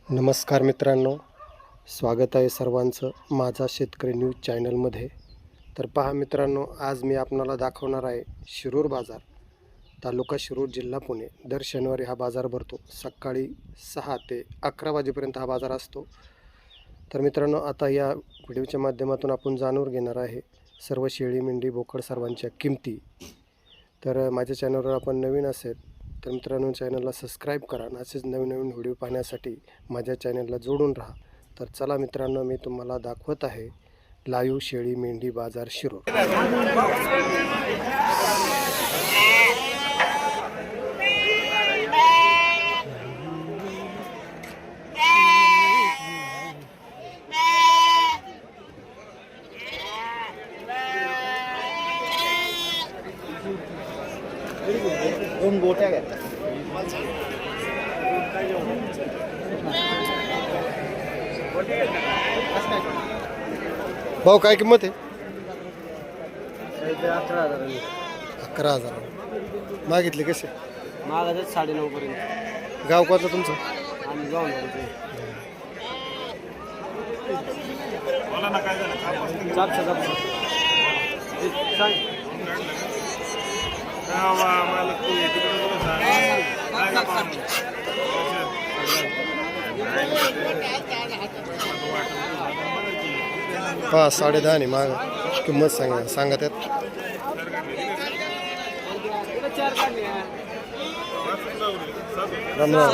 नमस्कार मित्रांनो, स्वागत आहे सर्वांचं माझा शेतकरी न्यूज चॅनलमध्ये। तर पहा मित्रांनो, आज मी आपणाला दाखवणार आहे शिरूर बाजार, तालुका शिरूर, जिल्हा पुणे। दर शनिवारी हा बाजार भरतो। सकाळी 6 ते 11 वाजेपर्यंत हा बाजार असतो। तर मित्रांनो, आता या व्हिडिओच्या माध्यमातून आपण जाणून घेणार आहे सर्व शेळी, मेंढी, बोकड सर्वांच्या किमती। तर माझ्या चॅनलवर आपण नवीन असेल तर मित्रांनो, चॅनलला सबस्क्राईब करा आणि असेच नवीन व्हिडिओ पाहण्यासाठी माझ्या चॅनलला जोडून राहा। तर चला मित्रांनो, मी तुम्हाला दाखवत आहे लाईव्ह शेळी मेंढी बाजार शिरूर। दोन गोट्या घेतात। भाऊ काय किंमत आहे? 11,000 11,000 मागितले कसे? मागायचं 9.5 पर्यंत। गाव कोणतं तुमचं? आम्ही जाऊन पहा 10.5 नाही माग किंमत सांगा त्यात। राम राम।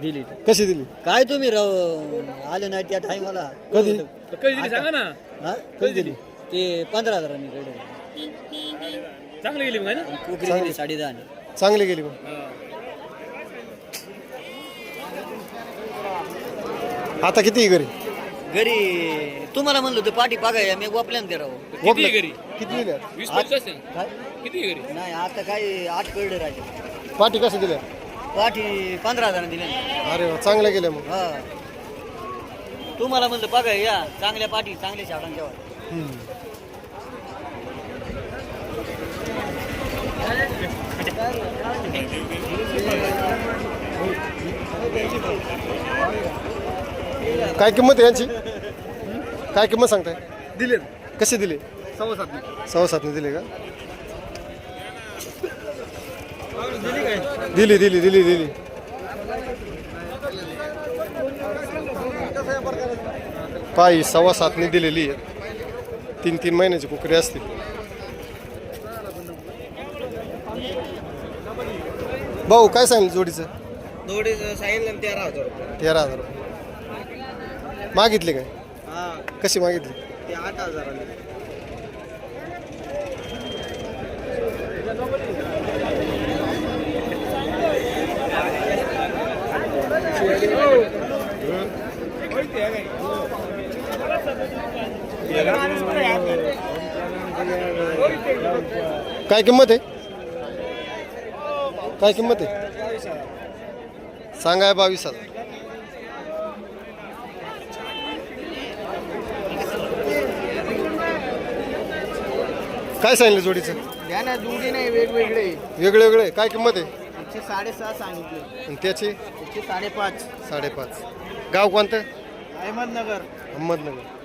दिली कशी दिली? काय तुम्ही आले नाही त्या टाइमला? कधी दिली सांगा ना? हा कधी दिली? ते 15,000 चांगली गेली मग ना? कोकरी गेली 10.5. चांगली गेली मग। आता किती घरी? घरी तुम्हाला म्हणलं होतं पाठी पागाय मी गोपल्यान ते राहू. किती आहे घरी? किती दिल्या? 20-25 असेल. काय किती आहे घरी? नाही आता काय 8 कळडे राहिले. पाठी कशा दिल्या? पाठी 15,000 दिले. अरे वा, चांगल्या गेल्या मग। हा तुम्हाला म्हणलं पागाय या चांगल्या पाठी चांगल्या शाळांच्या काय किंमत आहे यांची? काय किंमत सांगताय? दिले कसे दिले? 7.5 दिले का? दिली पायी 7.25 दिलेली आहे। 3 महिन्याची कुकरी असतील। भाऊ काय सांगितलं जोडीचं? सांगितलं 13,000 रुपये. 13,000 रुपये मागितले काय? हा कशी मागितली? ते 8,000. काय किंमत आहे? काय किंमत आहे? सांगाय 22,000। काय सांगितलं जोडीचं? द्या ना, जोडी नाही, वेगवेगळे वेगळे काय किंमत आहे? 6.5 सांगितले. आणि त्याची 5.5. 5.5। गाव कोणतं? अहमदनगर. अहमदनगर।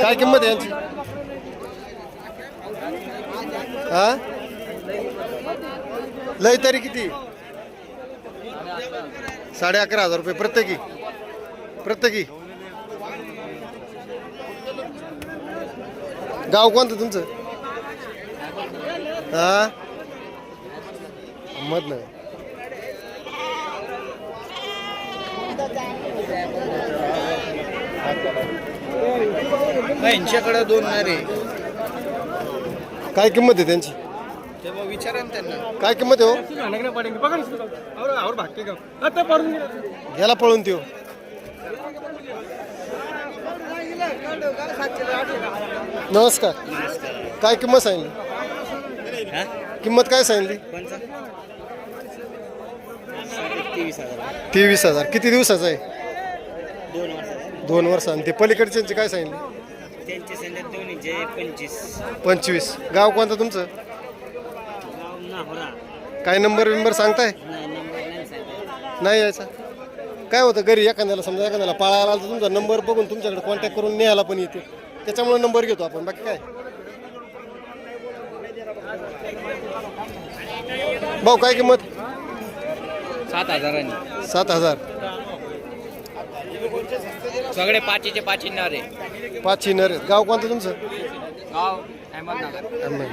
काय किंमत आहे यांची? हा लय तरी किती? 11,500 रुपये प्रत्येकी। गाव कोणतं तुमचं? हा अहमदनगर। यांच्याकडे 2 नारे. काय किंमत आहे त्यांची? तेव्हा विचारा त्यांना काय किंमत आहे हो? गेला पळून त्यो. नमस्कार. काय किंमत सांगितली? हा किंमत काय सांगितली? कोणचा 23,000 23,000. किती दिवसाचं आहे? 2 वर्षाचे 2 वर्ष. आणि ते पलीकडच्यांचे काय सांगितले? त्यांचे संध्या दोन्हीचे 25 25. गाव कोणतं तुमचं? गाव नाहोरा काय नंबर बिंबर सांगताय? नाही नंबर नाही सांगितलं नाही यायचा. काय होतं घरी एखाद्याला समजा एखाद्याला पाळायला आला तर तुमचा नंबर बघून तुमच्याकडे कॉन्टॅक्ट करून न्यायला पण येते, त्याच्यामुळे नंबर घेतो आपण. बाकी काय भाऊ काय किंमत? 7,000 7,000. सगळे पाचीचे पाची नारे. 5 नर आहेत. गाव कोणतं तुमचं? गाव अहमदनगर. अहमदनगर.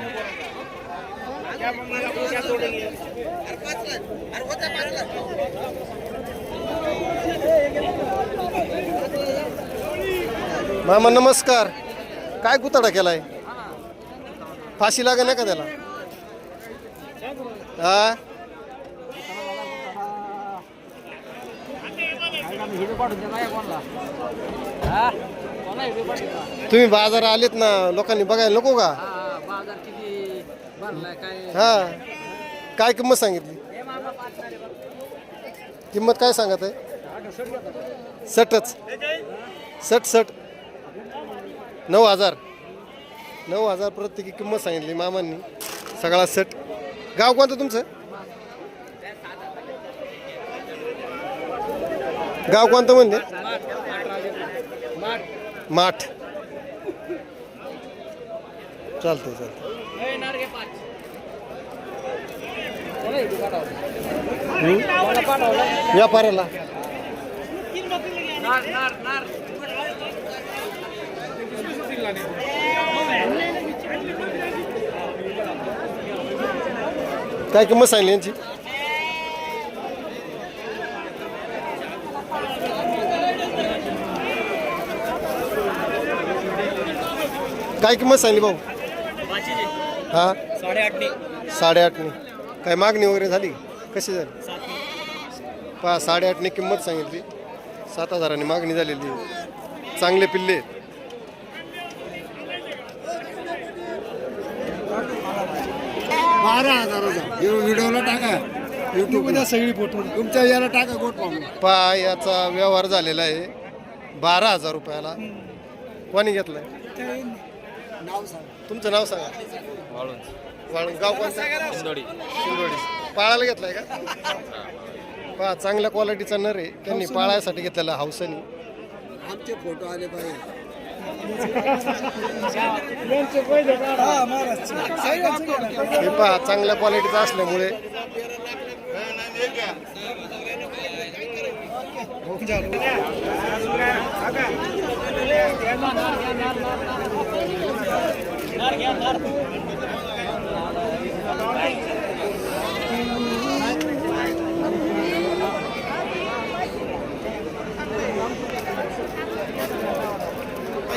मामा नमस्कार. काय गुताडा केलाय? फाशी लागे नाही का त्याला? हा तुम्ही बाजार आलेत ना, लोकांनी बघायला नको का? हा काय किंमत सांगितली? किंमत काय सांगत आहे? 60च. 60. 9,000. 9,000 प्रत्येकी किंमत सांगितली मामांनी. सगळा सेट. गाव कोणतं तुमचं? गाव कोणतं म्हणजे? माठ. चालतंय व्यापाऱ्याला. काय किंमत सांगली यांची? काय किंमत सांगली भाऊ? हा 8.5. काय मागणी वगैरे झाली? कशी झाली? 8.5 किंमत सांगितली. 7,000 मागणी झालेली. चांगले पिल्ले आहेत. व्हिडिओला टाका, युट्यूबला सगळी फोटो तुमच्या याला टाका. गोट पहा याचा व्यवहार झालेला आहे 12,000 रुपयाला. कोणी घेतलाय? तुमचं नाव सांगा. वाळून. गाव कोणतं? शिंदोडी. पाळायला घेतलाय का? पहा चांगल्या क्वालिटीचा नर आहे. त्यांनी पाळायसाठी घेतलेला हौसानी. आमचे फोटो आले पाहिजे. हे पहा चांगल्या क्वालिटीचा असल्यामुळे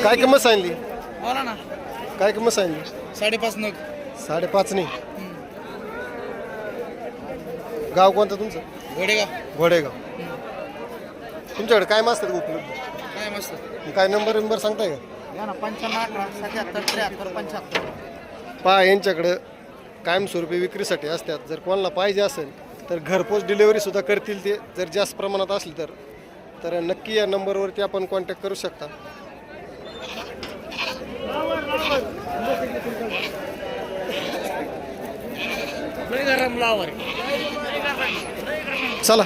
काय किंमत सांगली? बोला ना. काय किंमत सांगली? 5.5 नग. 5.5 नाही. गाव कोणतं तुमचं? घोडेगाव. तुमच्याकडे काय मास्तर उपलब्ध? काय मस्त. काय नंबर सांगताय का? 55 पहा यांच्याकडं कायमस्वरूपी विक्रीसाठी असतात. जर कोणाला पाहिजे असेल तर घरपोच डिलिव्हरी सुद्धा करतील ते, जर जास्त प्रमाणात असली तर नक्की या नंबरवरती आपण कॉन्टॅक्ट करू शकता. चला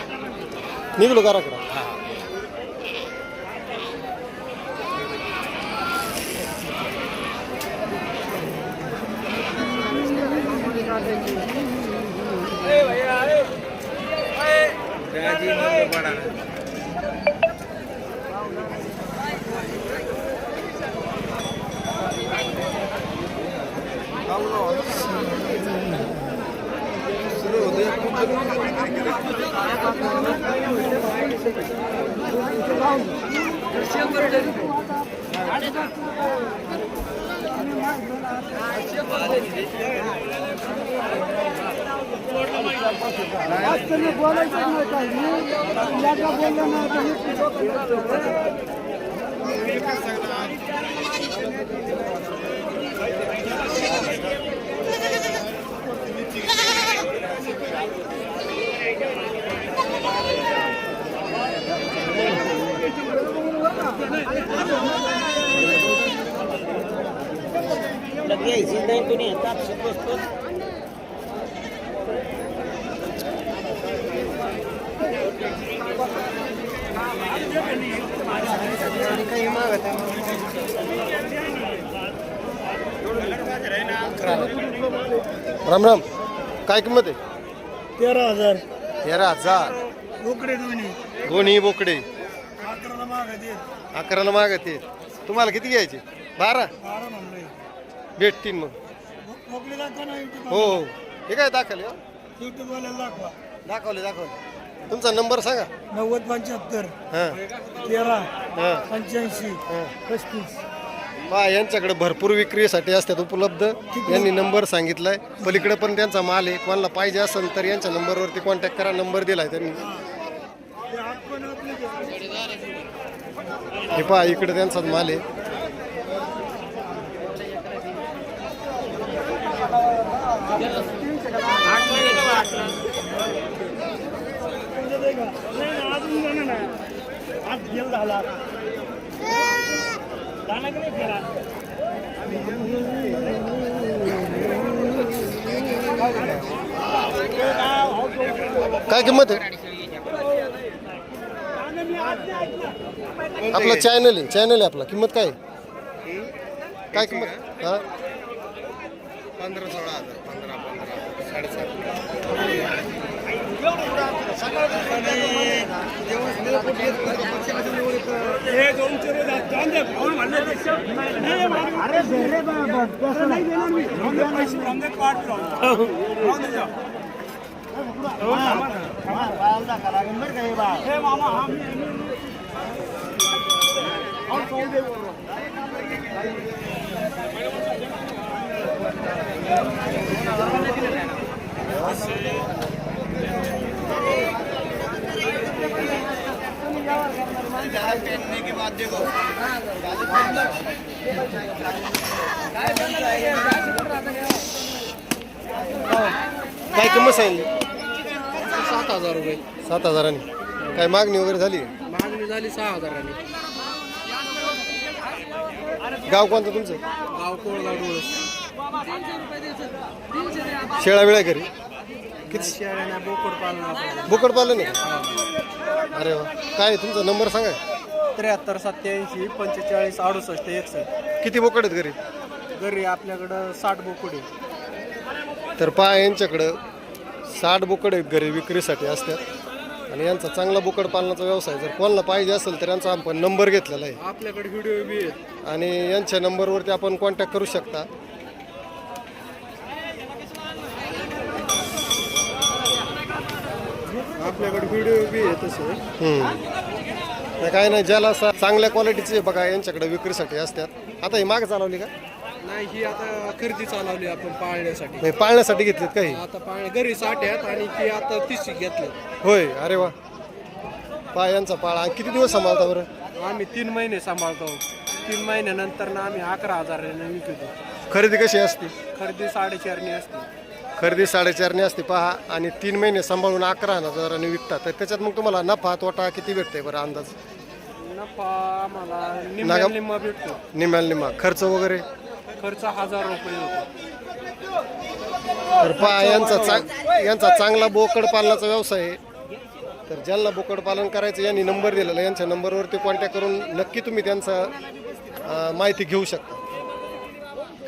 निघलो घराकडं. घ्यायची नाही कोणी तापशीत बसतो राम राम, काय किंमत आहे? 13,000 13,000. बोकडे दोन्ही दोन्ही बोकडे 11ला मागत येत 11ला मागते. तुम्हाला किती घ्यायचे? 12 12 म्हणलंय भेटतील मग. बोकडे दाखवा ना हो हो, हे काय दाखवले? युट्यूब वाल्याला दाखवा. दाखवले. तुमचा नंबर सांगा. 9075 हां 13 हां 85 हां. 35. पहा, यांच्याकडे भरपूर विक्रीसाठी असतात उपलब्ध. यांनी नंबर सांगितलाय. पलीकडे पण त्यांचा माल आहे. कोणाला पाहिजे असेल तर यांच्या नंबरवरती कॉन्टॅक्ट करा. नंबर दिलाय त्यांनी. ते हात पण आपले हे पहा, इकडे त्यांचाच माल आहे. आज गेल झाला काय किंमत आहे? आपला चॅनल आहे आपला. किंमत काय आहे? काय किंमत? हा 15-16 हजार 15-15 काय किंमत सांगितली? 7,000 रुपये 7,000. काय मागणी वगैरे झाली? मागणी झाली 6,000. गाव कोणतं तुमचं? गाव कोळगाव डोळस. शेळा वेळा घरी किती शेळ्यांना बोकड पालन बोकड पालन आहे का? अरे वा. काय तुमचा नंबर सांगा. 73 87 45 68 61. किती बोकड आहेत घरी? घरी आपल्याकडं 60 बोकड आहे. तर पहा, यांच्याकडं 60 बोकड आहेत घरी विक्रीसाठी असतात. आणि यांचा चांगला बोकड पालनाचा व्यवसाय. जर कोणाला पाहिजे असेल तर यांचा आपण नंबर घेतलेला आहे. आपल्याकडे व्हिडिओ बी आहेत. आणि यांच्या नंबरवरती आपण कॉन्टॅक्ट करू शकता. आपल्याकडे व्हिडिओ बी आहे तसं. तर काय नाही, ज्याला चांगल्या क्वालिटीचे बघा यांच्याकडे विक्रीसाठी असतात. आता ही माग चालवली का? नाही, ही आता खरेदी चालवली आपण पाळण्यासाठी. म्हणजे पाळण्यासाठी घेतलीत काही? आता पाळणे घरी 60 आहेत आणि ती आता 30 घेतले. होय. अरे वा. पहा, यांचा पाळा किती दिवस सांभाळता बरं? आम्ही 3 महिने सांभाळतो. 3 महिन्यानंतर ना आम्ही 11,000 विकतो. खरेदी कशी असते? खरेदी 4.5 असते. खरेदी 4.5 असते. पहा, आणि 3 महिने सांभाळून 11,000 विकतात. तर त्याच्यात मग तुम्हाला नफा तोटा किती भेटते बरं अंदाज? नफा आम्हाला निम्मा भेटतो. निम्मा. खर्च वगैरे? खर्च 1,000 रुपये होतो. तर पहा, यांचा चांगला बोकड पालनाचा व्यवसाय आहे. तर ज्यांना बोकड पालन करायचं यांनी नंबर दिलेला. यांच्या नंबरवरती कॉन्टॅक्ट करून नक्की तुम्ही त्यांचा माहिती घेऊ शकता.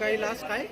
कैलास काय?